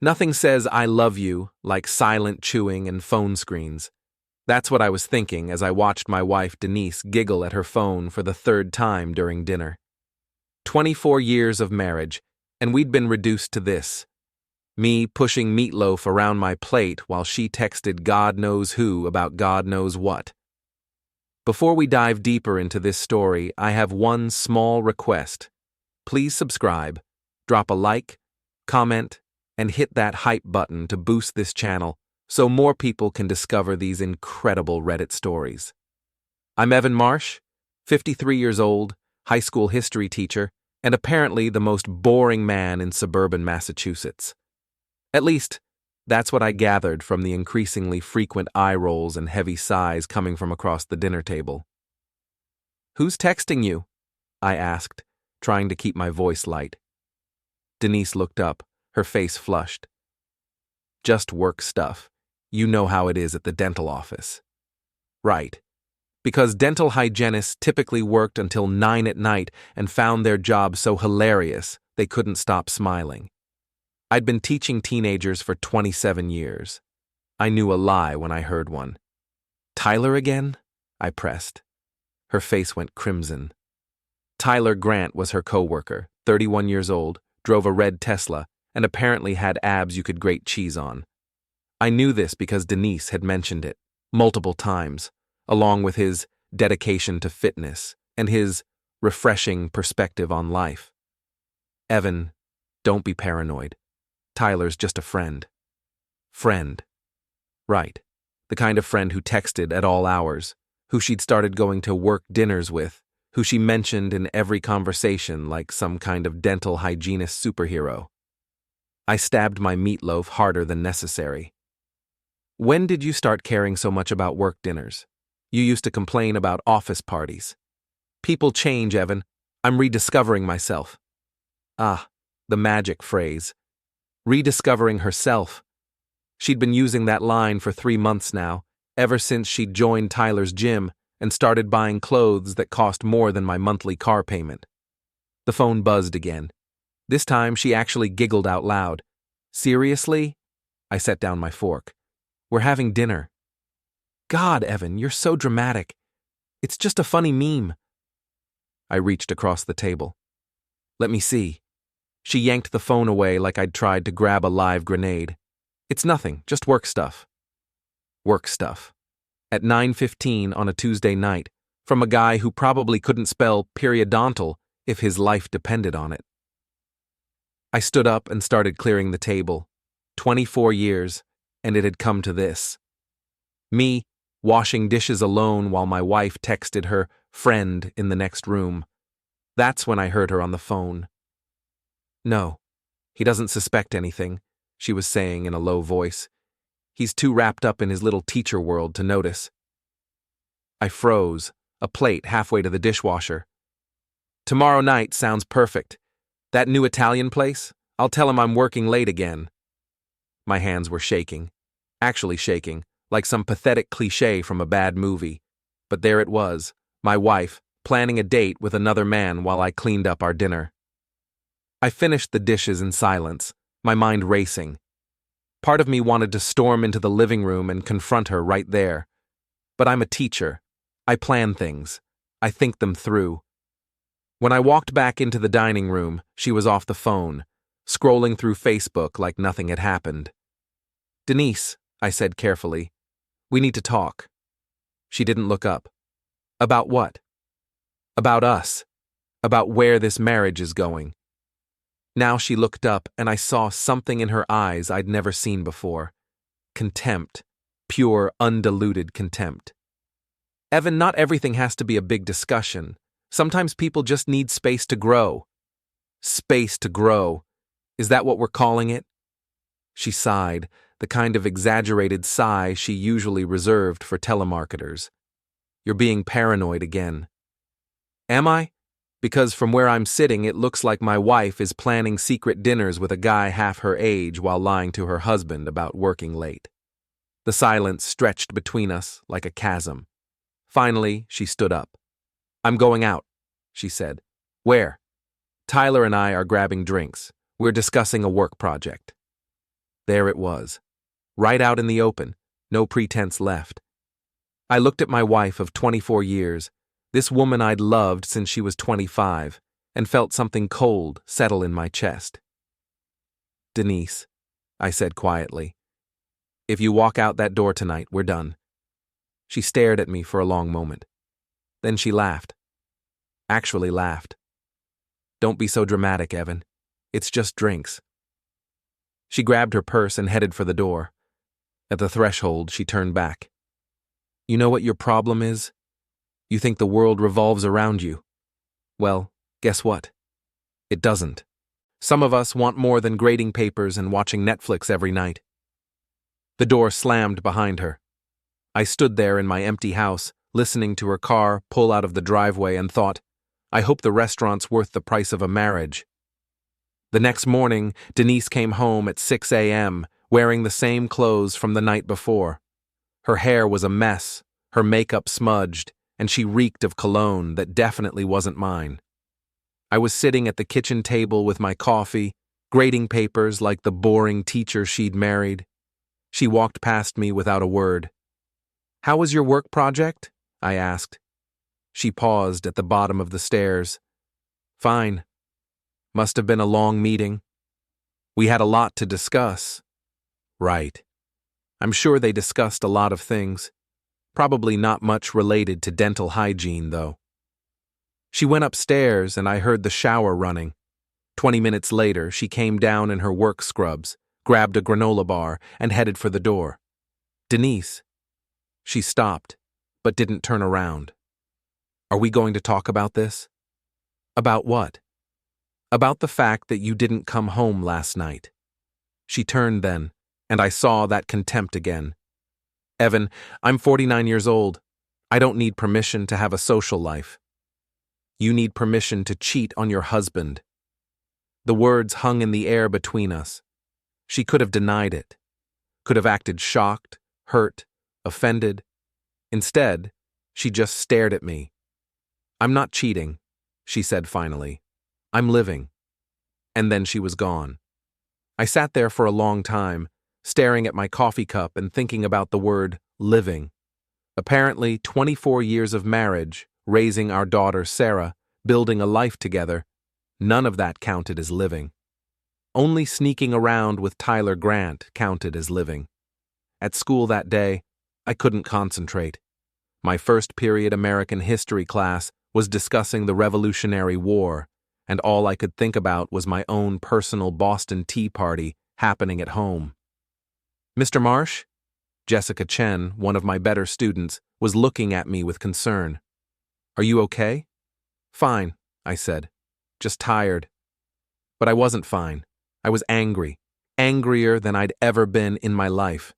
Nothing says I love you like silent chewing and phone screens. That's what I was thinking as I watched my wife Denise giggle at her phone for the third time during dinner. 24 years of marriage, and we'd been reduced to this. Me pushing meatloaf around my plate while she texted God knows who about God knows what. Before we dive deeper into this story, I have one small request. Please subscribe, drop a like, comment, and hit that hype button to boost this channel so more people can discover these incredible Reddit stories. I'm Evan Marsh, 53 years old, high school history teacher, and apparently the most boring man in suburban Massachusetts. At least, that's what I gathered from the increasingly frequent eye rolls and heavy sighs coming from across the dinner table. "Who's texting you?" I asked, trying to keep my voice light. Denise looked up, her face flushed. "Just work stuff. You know how it is at the dental office." Right. Because dental hygienists typically worked until 9 at night and found their job so hilarious they couldn't stop smiling. I'd been teaching teenagers for 27 years. I knew a lie when I heard one. "Tyler again?" I pressed. Her face went crimson. Tyler Grant was her coworker, 31 years old, drove a red Tesla, and apparently had abs you could grate cheese on. I knew this because Denise had mentioned it multiple times, along with his dedication to fitness and his refreshing perspective on life. "Evan, don't be paranoid. Tyler's just a friend." Friend. Right. The kind of friend who texted at all hours, who she'd started going to work dinners with, who she mentioned in every conversation like some kind of dental hygienist superhero. I stabbed my meatloaf harder than necessary. "When did you start caring so much about work dinners? You used to complain about office parties." "People change, Evan. I'm rediscovering myself." Ah, the magic phrase. Rediscovering herself. She'd been using that line for 3 months now, ever since she'd joined Tyler's gym and started buying clothes that cost more than my monthly car payment. The phone buzzed again. This time she actually giggled out loud. "Seriously?" I set down my fork. "We're having dinner." "God, Evan, you're so dramatic. It's just a funny meme." I reached across the table. "Let me see." She yanked the phone away like I'd tried to grab a live grenade. "It's nothing, just work stuff." Work stuff. At 9:15 on a Tuesday night, from a guy who probably couldn't spell periodontal if his life depended on it. I stood up and started clearing the table. 24 years, and it had come to this. Me, washing dishes alone while my wife texted her friend in the next room. That's when I heard her on the phone. "No, he doesn't suspect anything," she was saying in a low voice. "He's too wrapped up in his little teacher world to notice." I froze, a plate halfway to the dishwasher. "Tomorrow night sounds perfect. That new Italian place? I'll tell him I'm working late again." My hands were shaking. Actually shaking, like some pathetic cliché from a bad movie. But there it was, my wife, planning a date with another man while I cleaned up our dinner. I finished the dishes in silence, my mind racing. Part of me wanted to storm into the living room and confront her right there. But I'm a teacher. I plan things. I think them through. When I walked back into the dining room, she was off the phone, scrolling through Facebook like nothing had happened. "Denise," I said carefully, "we need to talk." She didn't look up. "About what?" "About us. About where this marriage is going." Now she looked up and I saw something in her eyes I'd never seen before. Contempt. Pure, undiluted contempt. "Evan, not everything has to be a big discussion. Sometimes people just need space to grow." Space to grow. Is that what we're calling it? She sighed, the kind of exaggerated sigh she usually reserved for telemarketers. "You're being paranoid again." "Am I? Because from where I'm sitting, it looks like my wife is planning secret dinners with a guy half her age while lying to her husband about working late." The silence stretched between us like a chasm. Finally, she stood up. "I'm going out," she said. "Where?" "Tyler and I are grabbing drinks. We're discussing a work project." There it was. Right out in the open, no pretense left. I looked at my wife of 24 years, this woman I'd loved since she was 25, and felt something cold settle in my chest. Denise, I said quietly, if you walk out that door tonight, we're done. She stared at me for a long moment. Then she laughed. Actually laughed. Don't be so dramatic, Evan. It's just drinks. She grabbed her purse and headed for the door. At the threshold, she turned back. You know what your problem is? You think the world revolves around you. Well, guess what? It doesn't. Some of us want more than grading papers and watching Netflix every night. The door slammed behind her. I stood there in my empty house, listening to her car pull out of the driveway and thought, I hope the restaurant's worth the price of a marriage. The next morning, Denise came home at 6 a.m., wearing the same clothes from the night before. Her hair was a mess, her makeup smudged, and she reeked of cologne that definitely wasn't mine. I was sitting at the kitchen table with my coffee, grading papers like the boring teacher she'd married. She walked past me without a word. How was your work project? I asked. She paused at the bottom of the stairs. Fine. Must have been a long meeting. We had a lot to discuss. Right. I'm sure they discussed a lot of things. Probably not much related to dental hygiene, though. She went upstairs and I heard the shower running. 20 minutes later, she came down in her work scrubs, grabbed a granola bar, and headed for the door. Denise. She stopped, but didn't turn around. Are we going to talk about this? About what? About the fact that you didn't come home last night. She turned then, and I saw that contempt again. Evan, I'm 49 years old. I don't need permission to have a social life. You need permission to cheat on your husband. The words hung in the air between us. She could have denied it, could have acted shocked, hurt, offended. Instead, she just stared at me. I'm not cheating, she said finally. I'm living. And then she was gone. I sat there for a long time, staring at my coffee cup and thinking about the word living. Apparently, 24 years of marriage, raising our daughter Sarah, building a life together, none of that counted as living. Only sneaking around with Tyler Grant counted as living. At school that day, I couldn't concentrate. My first period American history class was discussing the Revolutionary War, and all I could think about was my own personal Boston Tea Party happening at home. Mr. Marsh? Jessica Chen, one of my better students, was looking at me with concern. Are you okay? Fine, I said. Just tired. But I wasn't fine. I was angry. Angrier than I'd ever been in my life.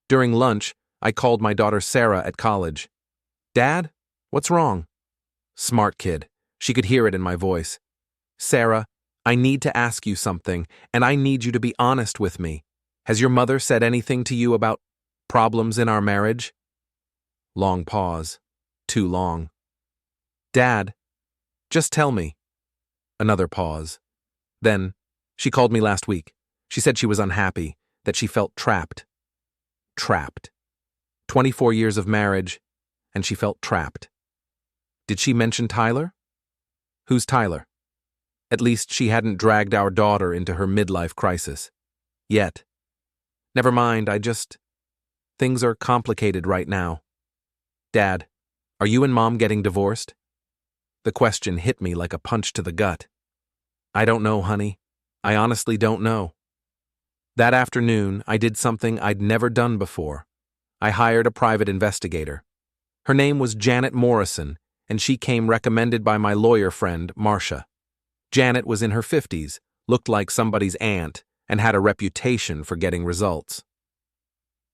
During lunch, I called my daughter Sarah at college. Dad, what's wrong? Smart kid. She could hear it in my voice. Sarah, I need to ask you something, and I need you to be honest with me. Has your mother said anything to you about problems in our marriage? Long pause. Too long. Dad, just tell me. Another pause. Then, she called me last week. She said she was unhappy, that she felt trapped. Trapped. 24 years of marriage, and she felt trapped. Did she mention Tyler? Who's Tyler? At least she hadn't dragged our daughter into her midlife crisis. Yet. Never mind, things are complicated right now. Dad, are you and Mom getting divorced? The question hit me like a punch to the gut. I don't know, honey. I honestly don't know. That afternoon, I did something I'd never done before. I hired a private investigator. Her name was Janet Morrison, and she came recommended by my lawyer friend, Marsh. Janet was in her 50s, looked like somebody's aunt, and had a reputation for getting results.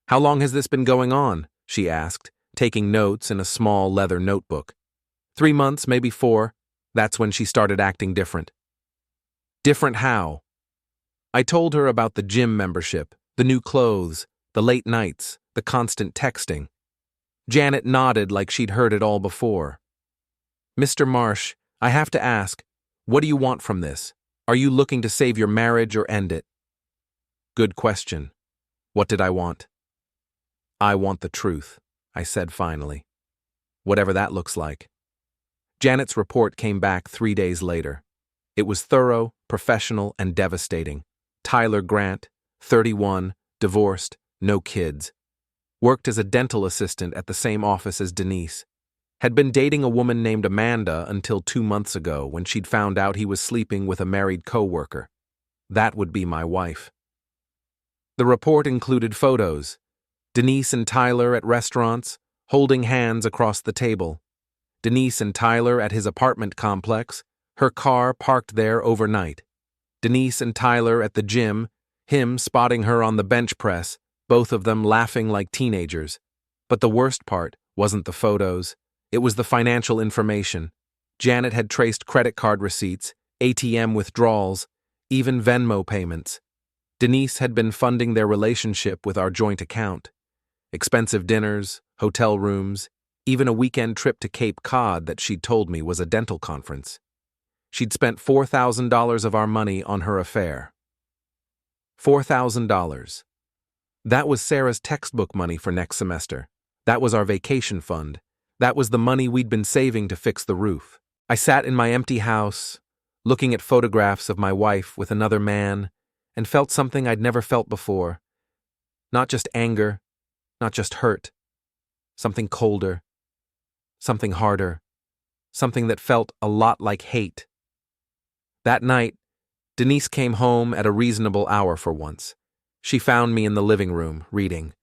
How long has this been going on? She asked, taking notes in a small leather notebook. 3 months, maybe 4. That's when she started acting different. Different how? I told her about the gym membership, the new clothes, the late nights, the constant texting. Janet nodded like she'd heard it all before. Mr. Marsh, I have to ask, what do you want from this? Are you looking to save your marriage or end it? Good question. What did I want? I want the truth, I said finally. Whatever that looks like. Janet's report came back 3 days later. It was thorough, professional, and devastating. Tyler Grant, 31, divorced, no kids. Worked as a dental assistant at the same office as Denise. Had been dating a woman named Amanda until 2 months ago when she'd found out he was sleeping with a married coworker. That would be my wife. The report included photos. Denise and Tyler at restaurants, holding hands across the table. Denise and Tyler at his apartment complex, her car parked there overnight. Denise and Tyler at the gym, him spotting her on the bench press, both of them laughing like teenagers. But the worst part wasn't the photos. It was the financial information. Janet had traced credit card receipts, ATM withdrawals, even Venmo payments. Denise had been funding their relationship with our joint account. Expensive dinners, hotel rooms, even a weekend trip to Cape Cod that she'd told me was a dental conference. She'd spent $4,000 of our money on her affair. $4,000. That was Sarah's textbook money for next semester. That was our vacation fund. That was the money we'd been saving to fix the roof. I sat in my empty house, looking at photographs of my wife with another man, and felt something I'd never felt before. Not just anger, not just hurt. Something colder. Something harder. Something that felt a lot like hate. That night, Denise came home at a reasonable hour for once. She found me in the living room, reading.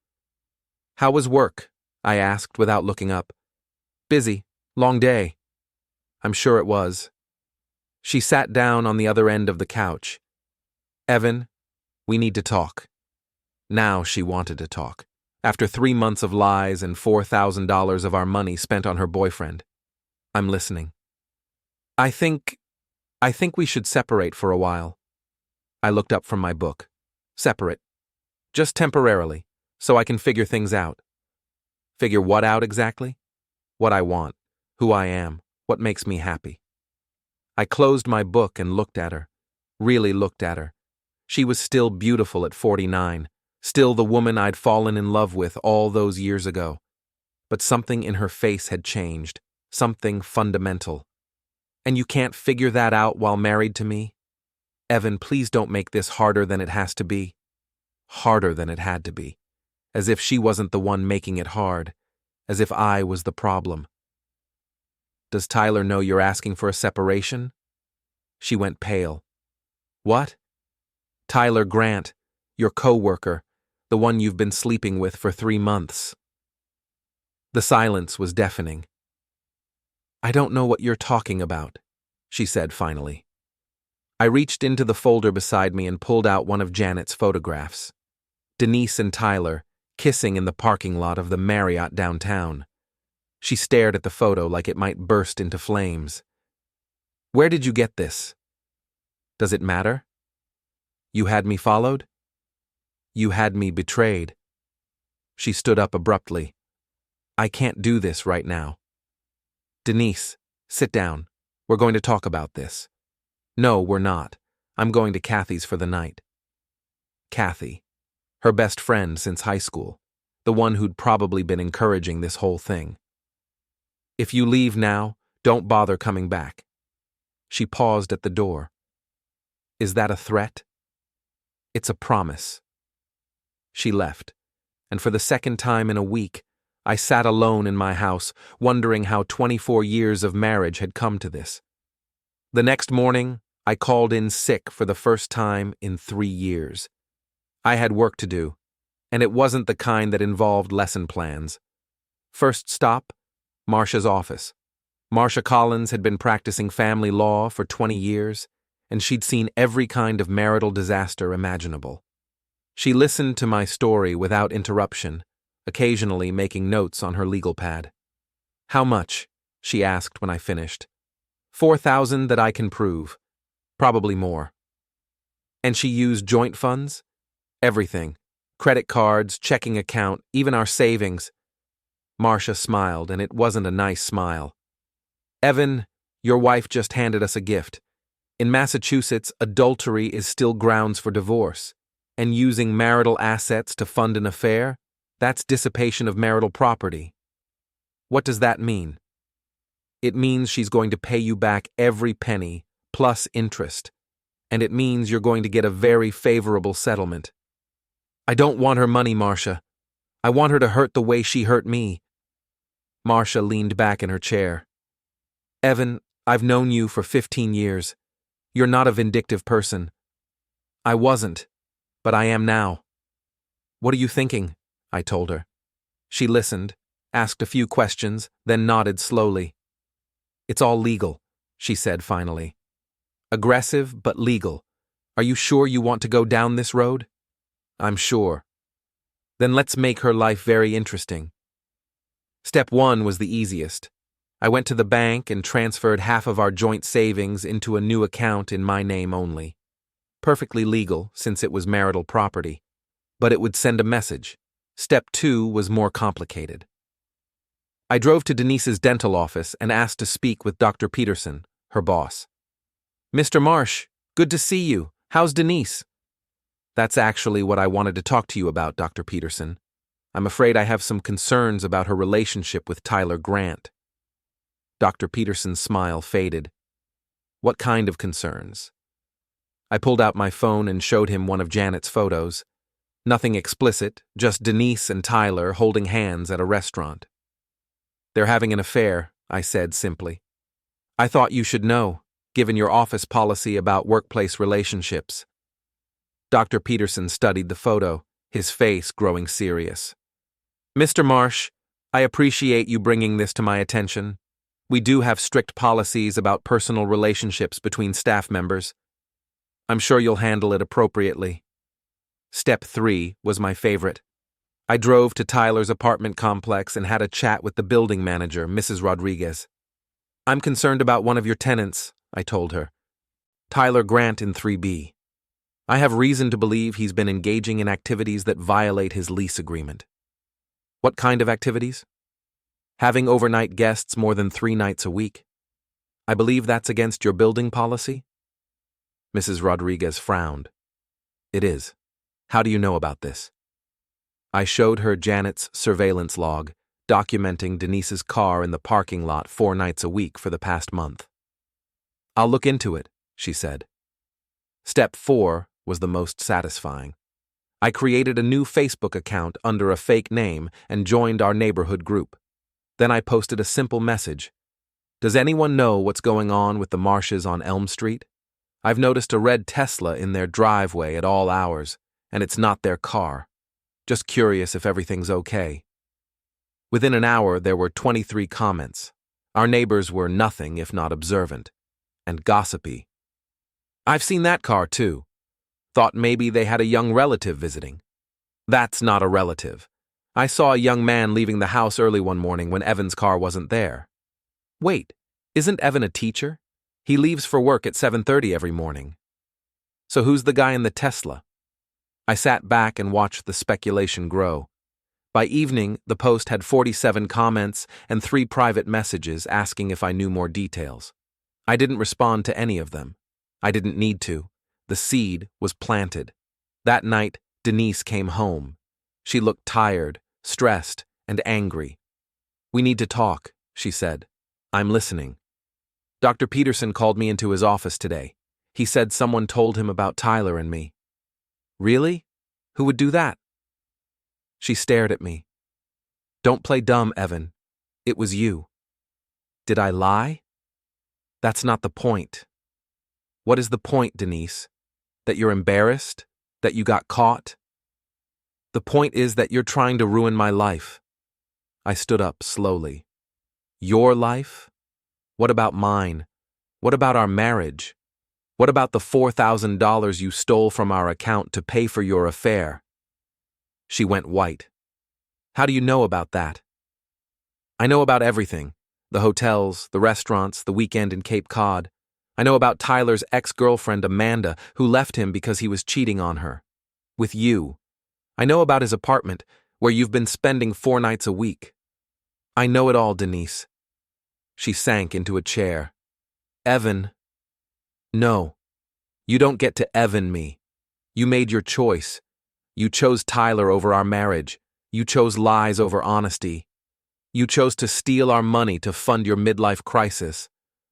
"How was work?" I asked without looking up. "Busy. Long day." I'm sure it was. She sat down on the other end of the couch. "Evan, we need to talk." Now she wanted to talk. After 3 months of lies and $4,000 of our money spent on her boyfriend. I'm listening. I think we should separate for a while." I looked up from my book. "Separate. Just temporarily, so I can figure things out." "Figure what out exactly?" "What I want, who I am, what makes me happy." I closed my book and looked at her. Really looked at her. She was still beautiful at 49, still the woman I'd fallen in love with all those years ago. But something in her face had changed, something fundamental. "And you can't figure that out while married to me? Evan, please don't make this harder than it has to be." Harder than it had to be. As if she wasn't the one making it hard. As if I was the problem. "Does Tyler know you're asking for a separation?" She went pale. "What?" "Tyler Grant, your coworker, the one you've been sleeping with for 3 months." The silence was deafening. "I don't know what you're talking about," she said finally. I reached into the folder beside me and pulled out one of Janet's photographs. Denise and Tyler, kissing in the parking lot of the Marriott downtown. She stared at the photo like it might burst into flames. "Where did you get this?" "Does it matter?" "You had me followed?" "You had me betrayed." She stood up abruptly. "I can't do this right now." "Denise, sit down. We're going to talk about this." "No, we're not. I'm going to Kathy's for the night." Kathy. Her best friend since high school. The one who'd probably been encouraging this whole thing. "If you leave now, don't bother coming back." She paused at the door. "Is that a threat?" "It's a promise." She left, and for the second time in a week, I sat alone in my house, wondering how 24 years of marriage had come to this. The next morning, I called in sick for the first time in 3 years. I had work to do, and it wasn't the kind that involved lesson plans. First stop, Marsh's office. Marsha Collins had been practicing family law for 20 years, and she'd seen every kind of marital disaster imaginable. She listened to my story without interruption, occasionally making notes on her legal pad. "How much?" she asked when I finished. "4,000 that I can prove. Probably more." "And she used joint funds?" "Everything. Credit cards, checking account, even our savings." Marsha smiled, and it wasn't a nice smile. "Evan, your wife just handed us a gift. In Massachusetts, adultery is still grounds for divorce. And using marital assets to fund an affair? That's dissipation of marital property. What does that mean? It means she's going to pay you back every penny, plus interest. And it means you're going to get a very favorable settlement. I don't want her money, Marcia. I want her to hurt the way she hurt me. Marcia leaned back in her chair. Evan, I've known you for 15 years. You're not a vindictive person. I wasn't, but I am now. What are you thinking? I told her. She listened, asked a few questions, then nodded slowly. It's all legal, she said finally. Aggressive, but legal. Are you sure you want to go down this road? I'm sure. Then let's make her life very interesting. Step 1 was the easiest. I went to the bank and transferred half of our joint savings into a new account in my name only. Perfectly legal, since it was marital property. But it would send a message. Step 2 was more complicated. I drove to Denise's dental office and asked to speak with Dr. Peterson, her boss. Mr. Marsh, good to see you. How's Denise? That's actually what I wanted to talk to you about, Dr. Peterson. I'm afraid I have some concerns about her relationship with Tyler Grant. Dr. Peterson's smile faded. What kind of concerns? I pulled out my phone and showed him one of Janet's photos. Nothing explicit, just Denise and Tyler holding hands at a restaurant. They're having an affair, I said simply. I thought you should know, given your office policy about workplace relationships. Dr. Peterson studied the photo, his face growing serious. Mr. Marsh, I appreciate you bringing this to my attention. We do have strict policies about personal relationships between staff members. I'm sure you'll handle it appropriately. Step 3 was my favorite. I drove to Tyler's apartment complex and had a chat with the building manager, Mrs. Rodriguez. I'm concerned about one of your tenants, I told her. Tyler Grant in 3B. I have reason to believe he's been engaging in activities that violate his lease agreement. What kind of activities? Having overnight guests more than 3 nights a week. I believe that's against your building policy? Mrs. Rodriguez frowned. It is. How do you know about this? I showed her Janet's surveillance log, documenting Denise's car in the parking lot 4 nights a week for the past month. I'll look into it, she said. Step 4 was the most satisfying. I created a new Facebook account under a fake name and joined our neighborhood group. Then I posted a simple message. Does anyone know what's going on with the Marshes on Elm Street? I've noticed a red Tesla in their driveway at all hours, and it's not their car. Just curious if everything's okay. Within an hour, there were 23 comments. Our neighbors were nothing if not observant, and gossipy. I've seen that car too. Thought maybe they had a young relative visiting. That's not a relative. I saw a young man leaving the house early one morning when Evan's car wasn't there. Wait, isn't Evan a teacher? He leaves for work at 7:30 every morning. So who's the guy in the Tesla? I sat back and watched the speculation grow. By evening, the post had 47 comments and 3 private messages asking if I knew more details. I didn't respond to any of them. I didn't need to. The seed was planted. That night, Denise came home. She looked tired, stressed, and angry. We need to talk, she said. I'm listening. Dr. Peterson called me into his office today. He said someone told him about Tyler and me. Really? Who would do that? She stared at me. Don't play dumb, Evan. It was you. Did I lie? That's not the point. What is the point, Denise? That you're embarrassed? That you got caught? The point is that you're trying to ruin my life. I stood up slowly. Your life? What about mine? What about our marriage? What about the $4,000 you stole from our account to pay for your affair? She went white. How do you know about that? I know about everything. The hotels, the restaurants, the weekend in Cape Cod. I know about Tyler's ex-girlfriend Amanda, who left him because he was cheating on her. With you. I know about his apartment, where you've been spending 4 nights a week. I know it all, Denise. She sank into a chair. Evan. No. You don't get to Evan me. You made your choice. You chose Tyler over our marriage. You chose lies over honesty. You chose to steal our money to fund your midlife crisis.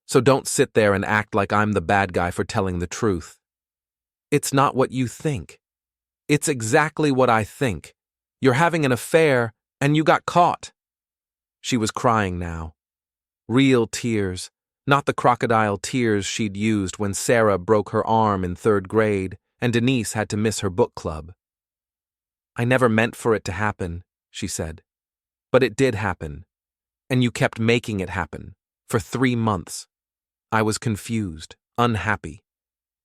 So don't sit there and act like I'm the bad guy for telling the truth. It's not what you think. It's exactly what I think. You're having an affair, and you got caught. She was crying now. Real tears, not the crocodile tears she'd used when Sarah broke her arm in 3rd grade and Denise had to miss her book club. I never meant for it to happen, she said. But it did happen. And you kept making it happen. For 3 months. I was confused, unhappy.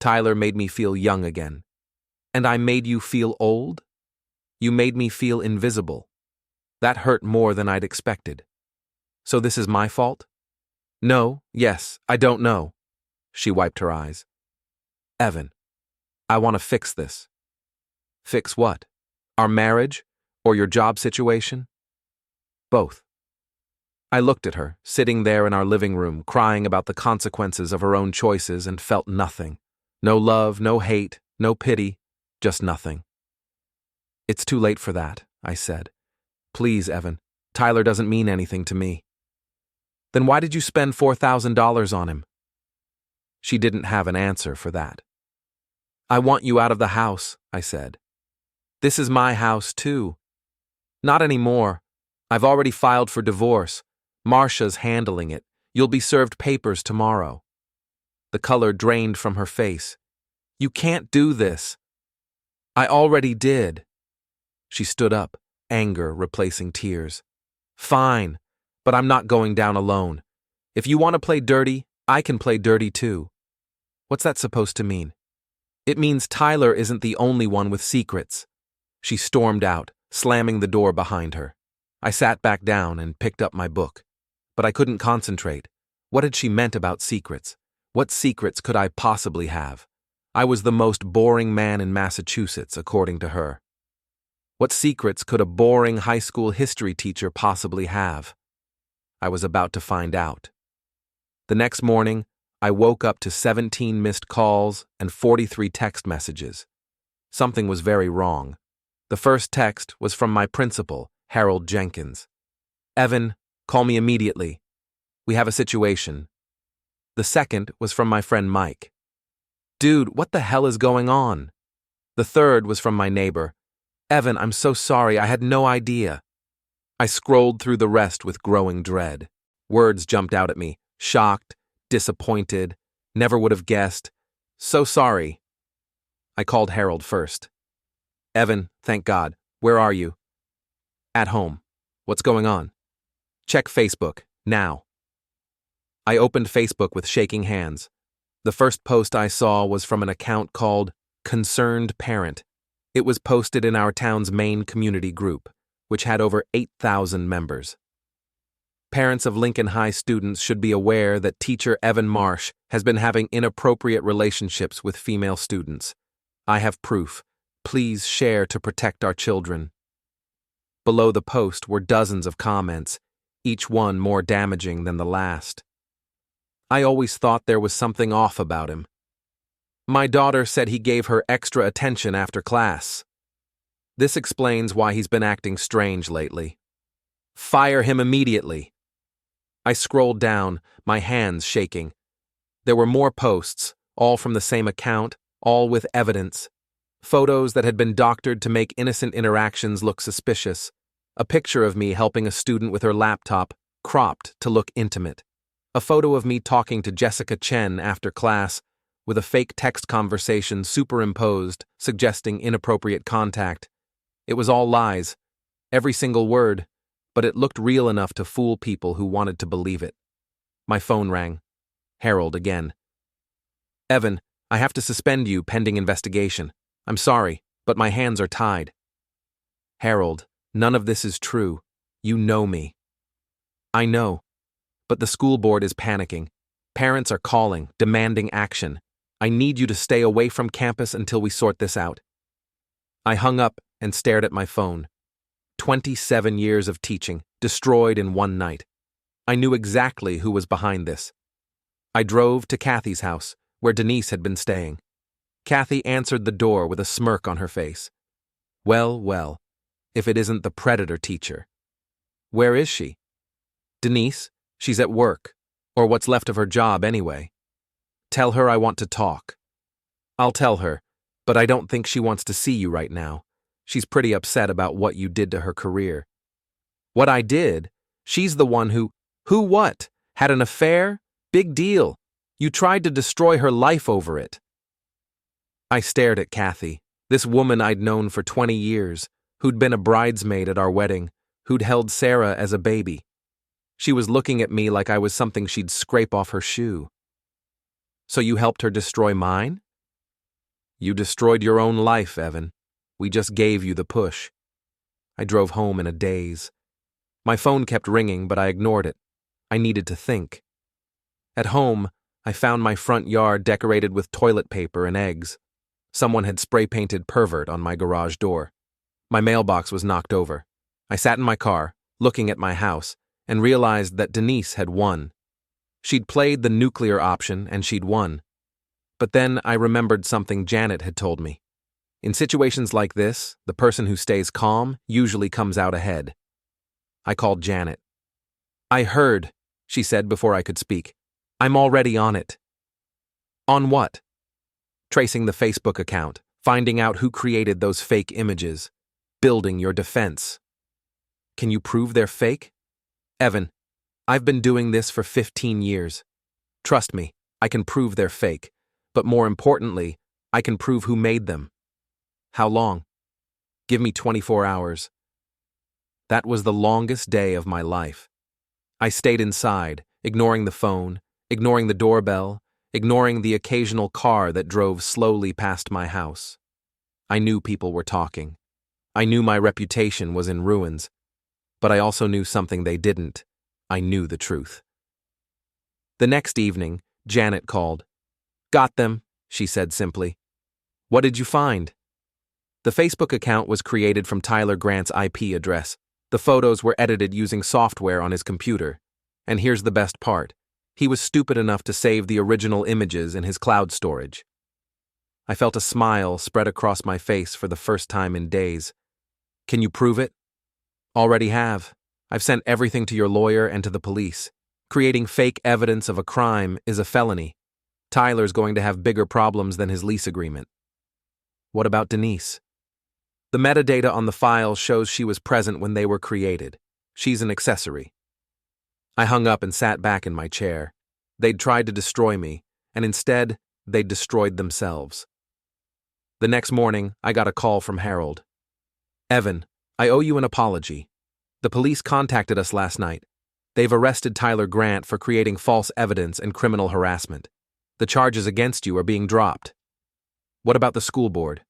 Tyler made me feel young again. And I made you feel old? You made me feel invisible. That hurt more than I'd expected. So this is my fault? No, yes, I don't know. She wiped her eyes. Evan, I want to fix this. Fix what? Our marriage? Or your job situation? Both. I looked at her, sitting there in our living room, crying about the consequences of her own choices, and felt nothing. No love, no hate, no pity, just nothing. It's too late for that, I said. Please, Evan, Tyler doesn't mean anything to me. Then why did you spend $4,000 on him? She didn't have an answer for that. I want you out of the house, I said. This is my house, too. Not anymore. I've already filed for divorce. Marsha's handling it. You'll be served papers tomorrow. The color drained from her face. You can't do this. I already did. She stood up, anger replacing tears. Fine, but I'm not going down alone. If you want to play dirty, I can play dirty too. What's that supposed to mean? It means Tyler isn't the only one with secrets. She stormed out, slamming the door behind her. I sat back down and picked up my book. But I couldn't concentrate. What had she meant about secrets? What secrets could I possibly have? I was the most boring man in Massachusetts, according to her. What secrets could a boring high school history teacher possibly have? I was about to find out. The next morning, I woke up to 17 missed calls and 43 text messages. Something was very wrong. The first text was from my principal, Harold Jenkins. Evan, call me immediately. We have a situation. The second was from my friend Mike. Dude, what the hell is going on? The third was from my neighbor. Evan, I'm so sorry, I had no idea. I scrolled through the rest with growing dread. Words jumped out at me. Shocked, disappointed, never would have guessed. So sorry. I called Harold first. Evan, thank God. Where are you? At home. What's going on? Check Facebook, now. I opened Facebook with shaking hands. The first post I saw was from an account called Concerned Parent. It was posted in our town's main community group, which had over 8,000 members. Parents of Lincoln High students should be aware that teacher Evan Marsh has been having inappropriate relationships with female students. I have proof. Please share to protect our children. Below the post were dozens of comments, each one more damaging than the last. I always thought there was something off about him. My daughter said he gave her extra attention after class. This explains why he's been acting strange lately. Fire him immediately. I scrolled down, my hands shaking. There were more posts, all from the same account, all with evidence. Photos that had been doctored to make innocent interactions look suspicious. A picture of me helping a student with her laptop, cropped to look intimate. A photo of me talking to Jessica Chen after class, with a fake text conversation superimposed, suggesting inappropriate contact. It was all lies, every single word, but it looked real enough to fool people who wanted to believe it. My phone rang. Harold again. Evan, I have to suspend you pending investigation. I'm sorry, but my hands are tied. Harold, none of this is true. You know me. I know, but the school board is panicking. Parents are calling, demanding action. I need you to stay away from campus until we sort this out. I hung up and stared at my phone. 27 years of teaching, destroyed in one night. I knew exactly who was behind this. I drove to Kathy's house, where Denise had been staying. Kathy answered the door with a smirk on her face. Well, well, if it isn't the predator teacher. Where is she? Denise, she's at work, or what's left of her job anyway. Tell her I want to talk. I'll tell her, but I don't think she wants to see you right now. She's pretty upset about what you did to her career. What I did? She's the one who what? Had an affair? Big deal. You tried to destroy her life over it. I stared at Kathy, this woman I'd known for 20 years, who'd been a bridesmaid at our wedding, who'd held Sarah as a baby. She was looking at me like I was something she'd scrape off her shoe. So you helped her destroy mine? You destroyed your own life, Evan. We just gave you the push. I drove home in a daze. My phone kept ringing, but I ignored it. I needed to think. At home, I found my front yard decorated with toilet paper and eggs. Someone had spray-painted pervert on my garage door. My mailbox was knocked over. I sat in my car, looking at my house, and realized that Denise had won. She'd played the nuclear option, and she'd won. But then I remembered something Janet had told me. In situations like this, the person who stays calm usually comes out ahead. I called Janet. I heard, she said before I could speak. I'm already on it. On what? Tracing the Facebook account, finding out who created those fake images, building your defense. Can you prove they're fake? Evan, I've been doing this for 15 years. Trust me, I can prove they're fake, but more importantly, I can prove who made them. How long? Give me 24 hours. That was the longest day of my life. I stayed inside, ignoring the phone, ignoring the doorbell, ignoring the occasional car that drove slowly past my house. I knew people were talking. I knew my reputation was in ruins. But I also knew something they didn't. I knew the truth. The next evening, Janet called. Got them, she said simply. What did you find? The Facebook account was created from Tyler Grant's IP address. The photos were edited using software on his computer. And here's the best part. He was stupid enough to save the original images in his cloud storage. I felt a smile spread across my face for the first time in days. Can you prove it? Already have. I've sent everything to your lawyer and to the police. Creating fake evidence of a crime is a felony. Tyler's going to have bigger problems than his lease agreement. What about Denise? The metadata on the file shows she was present when they were created. She's an accessory. I hung up and sat back in my chair. They'd tried to destroy me, and instead, they'd destroyed themselves. The next morning, I got a call from Harold. Evan, I owe you an apology. The police contacted us last night. They've arrested Tyler Grant for creating false evidence and criminal harassment. The charges against you are being dropped. What about the school board?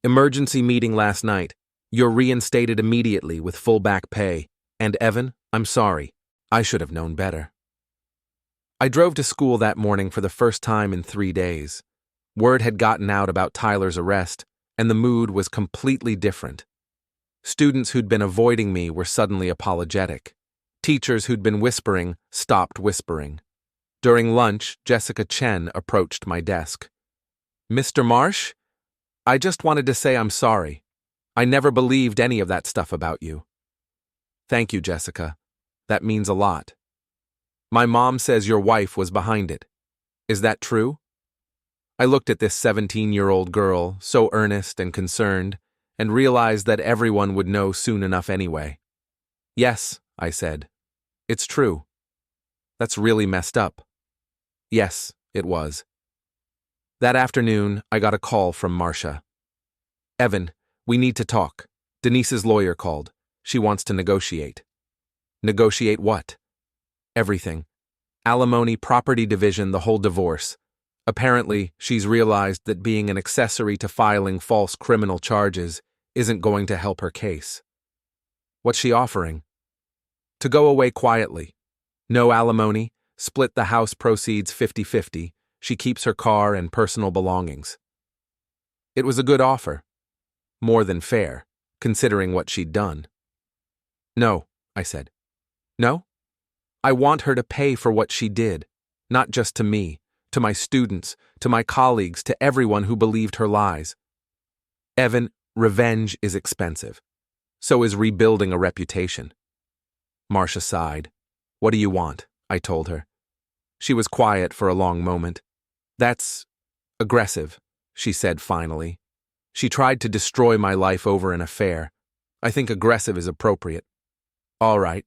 Emergency meeting last night. You're reinstated immediately with full back pay. And Evan, I'm sorry. I should have known better. I drove to school that morning for the first time in 3 days. Word had gotten out about Tyler's arrest, and the mood was completely different. Students who'd been avoiding me were suddenly apologetic. Teachers who'd been whispering stopped whispering. During lunch, Jessica Chen approached my desk. Mr. Marsh? I just wanted to say I'm sorry. I never believed any of that stuff about you. Thank you, Jessica. That means a lot. My mom says your wife was behind it. Is that true? I looked at this 17-year-old girl, so earnest and concerned, and realized that everyone would know soon enough anyway. Yes, I said. It's true. That's really messed up. Yes, it was. That afternoon, I got a call from Marcia. Evan, we need to talk. Denise's lawyer called. She wants to negotiate. Negotiate what? Everything. Alimony, property division, the whole divorce. Apparently, she's realized that being an accessory to filing false criminal charges isn't going to help her case. What's she offering? To go away quietly. No alimony, split the house proceeds 50-50. She keeps her car and personal belongings. It was a good offer. More than fair, considering what she'd done. No, I said. No? I want her to pay for what she did, not just to me, to my students, to my colleagues, to everyone who believed her lies. Evan, revenge is expensive. So is rebuilding a reputation. Marcia sighed. What do you want? I told her. She was quiet for a long moment. That's aggressive, she said finally. She tried to destroy my life over an affair. I think aggressive is appropriate. All right,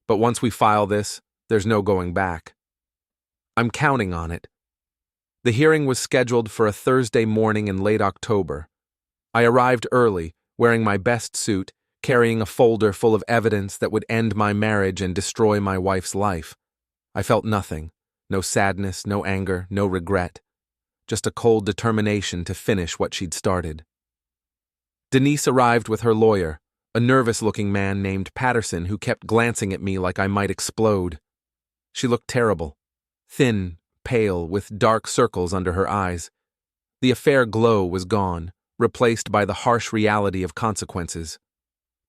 but once we file this, there's no going back. I'm counting on it. The hearing was scheduled for a Thursday morning in late October. I arrived early, wearing my best suit, carrying a folder full of evidence that would end my marriage and destroy my wife's life. I felt nothing, no sadness, no anger, no regret, just a cold determination to finish what she'd started. Denise arrived with her lawyer, a nervous-looking man named Patterson who kept glancing at me like I might explode. She looked terrible, thin, pale, with dark circles under her eyes. The affair glow was gone, replaced by the harsh reality of consequences.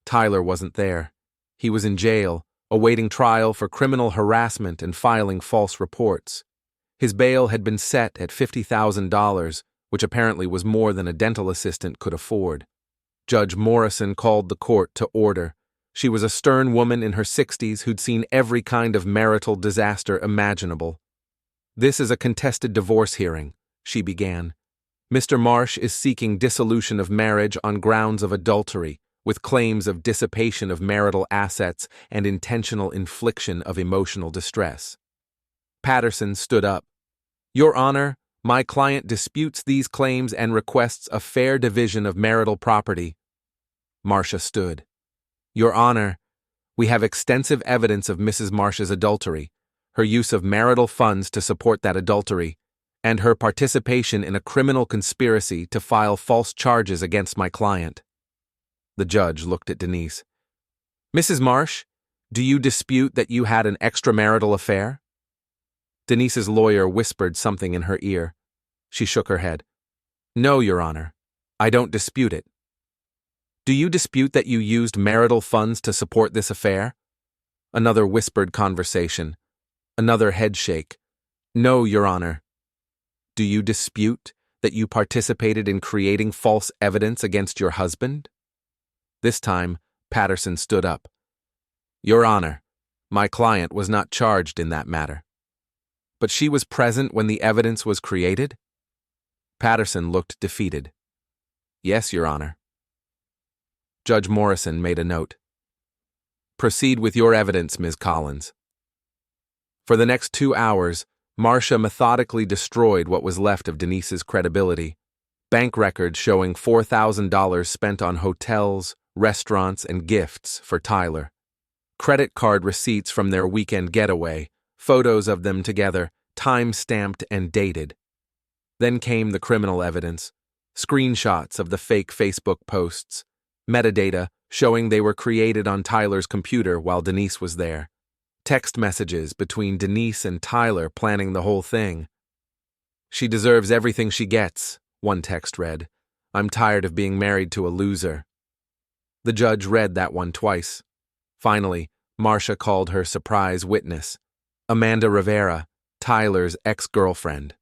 Tyler wasn't there. He was in jail, awaiting trial for criminal harassment and filing false reports. His bail had been set at $50,000, which apparently was more than a dental assistant could afford. Judge Morrison called the court to order. She was a stern woman in her 60s who'd seen every kind of marital disaster imaginable. This is a contested divorce hearing, she began. Mr. Marsh is seeking dissolution of marriage on grounds of adultery, with claims of dissipation of marital assets and intentional infliction of emotional distress. Patterson stood up. Your Honor, my client disputes these claims and requests a fair division of marital property. Marcia stood. Your Honor, we have extensive evidence of Mrs. Marsh's adultery, her use of marital funds to support that adultery, and her participation in a criminal conspiracy to file false charges against my client. The judge looked at Denise. Mrs. Marsh, do you dispute that you had an extramarital affair? Denise's lawyer whispered something in her ear. She shook her head. No, Your Honor. I don't dispute it. Do you dispute that you used marital funds to support this affair? Another whispered conversation. Another head shake. No, Your Honor. Do you dispute that you participated in creating false evidence against your husband? This time, Patterson stood up. Your Honor, my client was not charged in that matter. But she was present when the evidence was created? Patterson looked defeated. Yes, Your Honor. Judge Morrison made a note. Proceed with your evidence, Ms. Collins. For the next 2 hours, Marcia methodically destroyed what was left of Denise's credibility. Bank records showing $4,000 spent on hotels, restaurants, and gifts for Tyler. Credit card receipts from their weekend getaway, photos of them together, time-stamped and dated. Then came the criminal evidence, screenshots of the fake Facebook posts, metadata showing they were created on Tyler's computer while Denise was there, text messages between Denise and Tyler planning the whole thing. She deserves everything she gets, one text read. I'm tired of being married to a loser. The judge read that one twice. Finally, Marcia called her surprise witness, Amanda Rivera, Tyler's ex-girlfriend.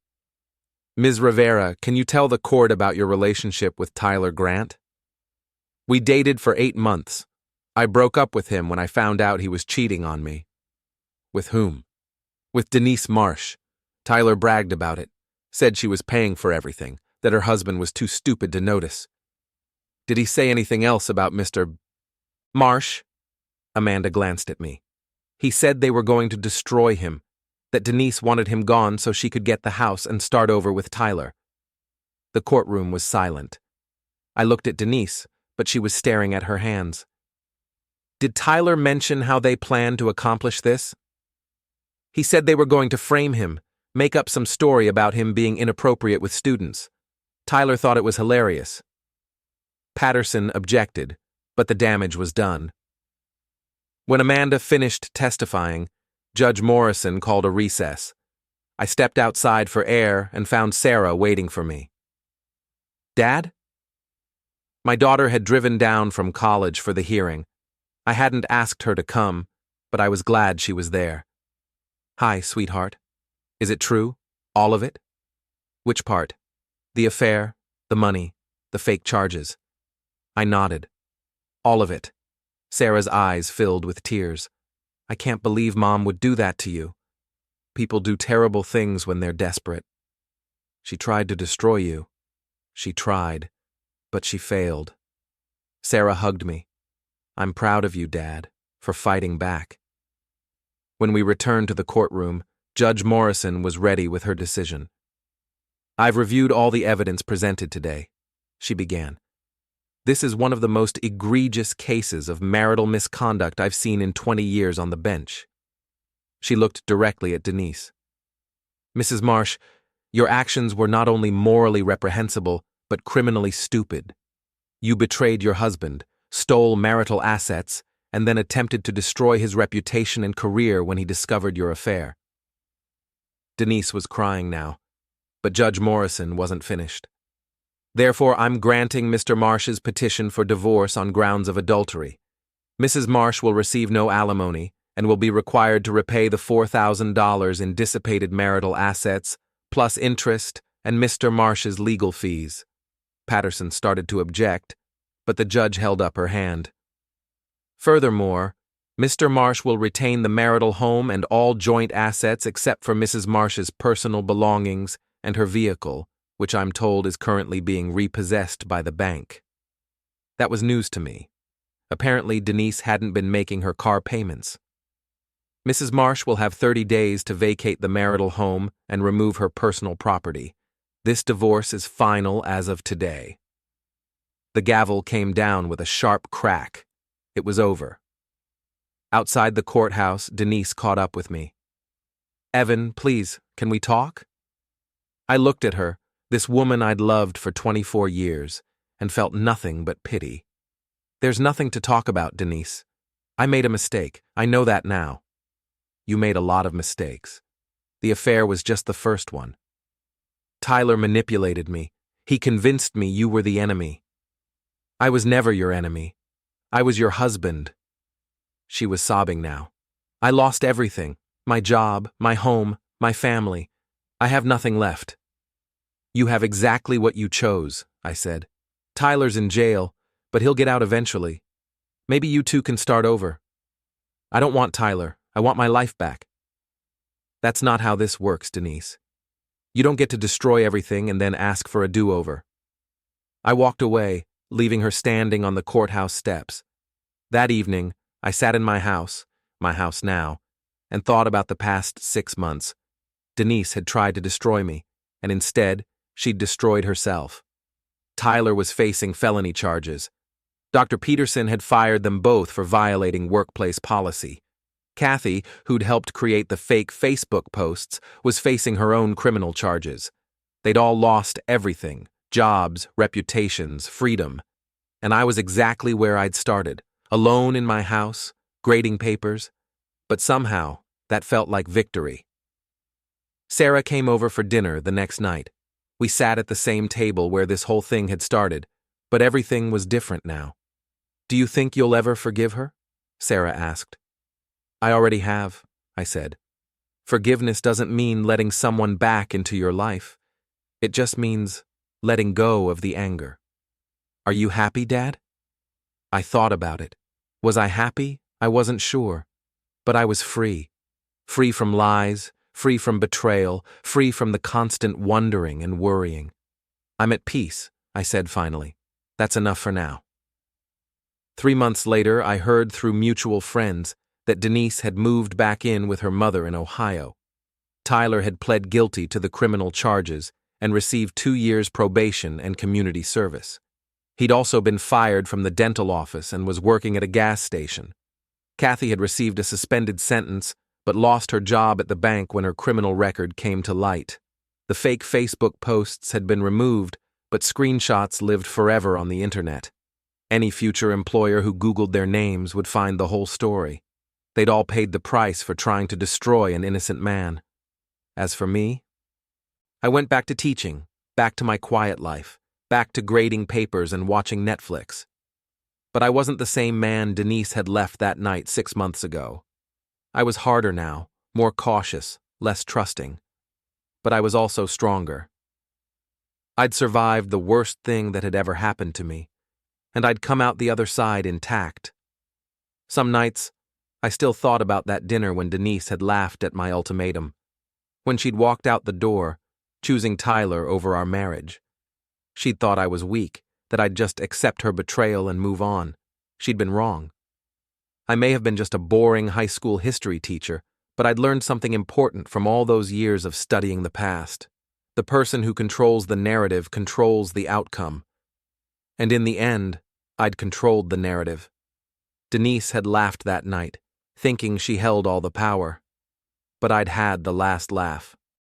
Ms. Rivera, can you tell the court about your relationship with Tyler Grant? We dated for 8 months. I broke up with him when I found out he was cheating on me. With whom? With Denise Marsh. Tyler bragged about it, said she was paying for everything, that her husband was too stupid to notice. Did he say anything else about Mr. Marsh? Amanda glanced at me. He said they were going to destroy him, that Denise wanted him gone so she could get the house and start over with Tyler. The courtroom was silent. I looked at Denise, but she was staring at her hands. Did Tyler mention how they planned to accomplish this? He said they were going to frame him, make up some story about him being inappropriate with students. Tyler thought it was hilarious. Patterson objected, but the damage was done. When Amanda finished testifying, Judge Morrison called a recess. I stepped outside for air and found Sarah waiting for me. Dad? My daughter had driven down from college for the hearing. I hadn't asked her to come, but I was glad she was there. Hi, sweetheart. Is it true? All of it? Which part? The affair, the money, the fake charges. I nodded. All of it. Sarah's eyes filled with tears. I can't believe Mom would do that to you. People do terrible things when they're desperate. She tried to destroy you. She tried, but she failed. Sarah hugged me. I'm proud of you, Dad, for fighting back. When we returned to the courtroom, Judge Morrison was ready with her decision. I've reviewed all the evidence presented today, she began. This is one of the most egregious cases of marital misconduct I've seen in 20 years on the bench. She looked directly at Denise. Mrs. Marsh, your actions were not only morally reprehensible, but criminally stupid. You betrayed your husband, stole marital assets, and then attempted to destroy his reputation and career when he discovered your affair. Denise was crying now, but Judge Morrison wasn't finished. Therefore, I'm granting Mr. Marsh's petition for divorce on grounds of adultery. Mrs. Marsh will receive no alimony and will be required to repay the $4,000 in dissipated marital assets, plus interest and Mr. Marsh's legal fees. Patterson started to object, but the judge held up her hand. Furthermore, Mr. Marsh will retain the marital home and all joint assets except for Mrs. Marsh's personal belongings and her vehicle, which I'm told is currently being repossessed by the bank. That was news to me. Apparently, Denise hadn't been making her car payments. Mrs. Marsh will have 30 days to vacate the marital home and remove her personal property. This divorce is final as of today. The gavel came down with a sharp crack. It was over. Outside the courthouse, Denise caught up with me. Evan, please, can we talk? I looked at her, this woman I'd loved for 24 years, and felt nothing but pity. There's nothing to talk about, Denise. I made a mistake. I know that now. You made a lot of mistakes. The affair was just the first one. Tyler manipulated me. He convinced me you were the enemy. I was never your enemy. I was your husband. She was sobbing now. I lost everything. My job, my home, my family. I have nothing left. You have exactly what you chose, I said. Tyler's in jail, but he'll get out eventually. Maybe you two can start over. I don't want Tyler. I want my life back. That's not how this works, Denise. You don't get to destroy everything and then ask for a do-over. I walked away, leaving her standing on the courthouse steps. That evening, I sat in my house now, and thought about the past 6 months. Denise had tried to destroy me, and instead, she'd destroyed herself. Tyler was facing felony charges. Dr. Peterson had fired them both for violating workplace policy. Kathy, who'd helped create the fake Facebook posts, was facing her own criminal charges. They'd all lost everything: jobs, reputations, freedom. And I was exactly where I'd started, alone in my house, grading papers. But somehow, that felt like victory. Sarah came over for dinner the next night. We sat at the same table where this whole thing had started, but everything was different now. Do you think you'll ever forgive her? Sarah asked. I already have, I said. Forgiveness doesn't mean letting someone back into your life. It just means letting go of the anger. Are you happy, Dad? I thought about it. Was I happy? I wasn't sure. But I was free. Free from lies, free from betrayal, free from the constant wondering and worrying. I'm at peace, I said finally. That's enough for now. 3 months later, I heard through mutual friends that Denise had moved back in with her mother in Ohio. Tyler had pled guilty to the criminal charges and received 2 years probation and community service. He'd also been fired from the dental office and was working at a gas station. Kathy had received a suspended sentence but lost her job at the bank when her criminal record came to light. The fake Facebook posts had been removed, but screenshots lived forever on the internet. Any future employer who Googled their names would find the whole story. They'd all paid the price for trying to destroy an innocent man. As for me, I went back to teaching, back to my quiet life, back to grading papers and watching Netflix. But I wasn't the same man Denise had left that night 6 months ago. I was harder now, more cautious, less trusting. But I was also stronger. I'd survived the worst thing that had ever happened to me, and I'd come out the other side intact. Some nights, I still thought about that dinner when Denise had laughed at my ultimatum, when she'd walked out the door, choosing Tyler over our marriage. She'd thought I was weak, that I'd just accept her betrayal and move on. She'd been wrong. I may have been just a boring high school history teacher, but I'd learned something important from all those years of studying the past. The person who controls the narrative controls the outcome. And in the end, I'd controlled the narrative. Denise had laughed that night, thinking she held all the power. But I'd had the last laugh.